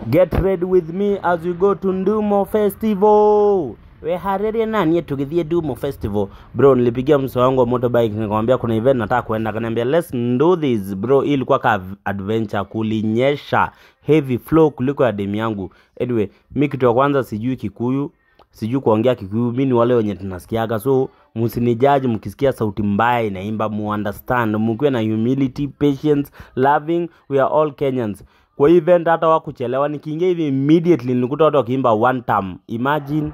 Get ready with me as we go to Ndumo Festival. We harere nani tugithie Ndumo Festival. Bro, nilipigia mso wangu wa motorbike nikamwambia kuna event nataka kwenda. Akaniambia let's do this. Bro, ilikuwa ka adventure, kulinyesha heavy flow kuliko ya demu yangu. Anyway, mimi kitu ya kwanza sijui Kikuyu, sijui kuongea Kikuyu. Mimi ni wale wenye tunasikiaga, so msinijaji mkisikia sauti mbaya inaimba, understand. Mkuwe na humility, patience, loving. We are all Kenyans. Kwa event hata wakuchelewa, nikiingia hivi immediately nilikuta watu wakiimba one time. Imagine.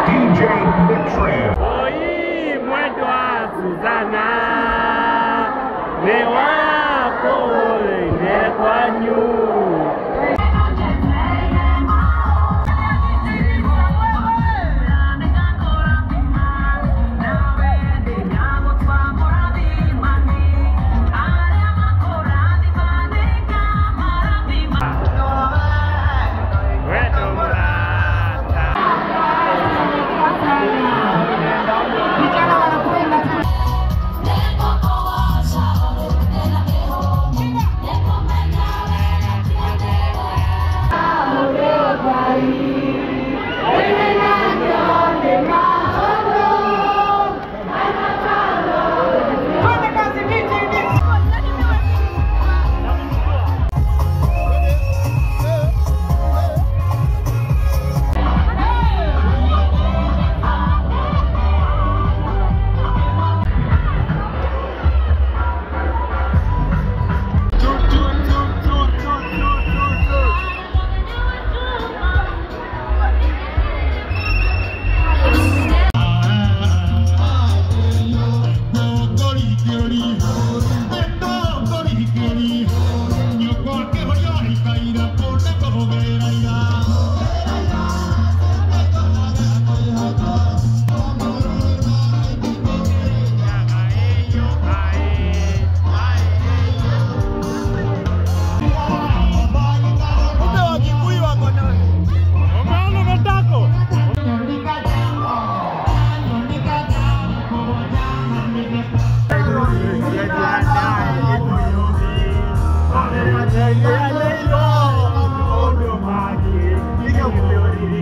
DJ Nitrem. Oi, mwendo wa Suzana, ne wako ne kwanyu.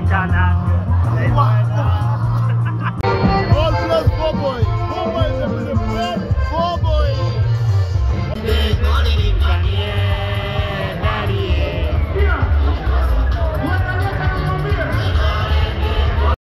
Canada.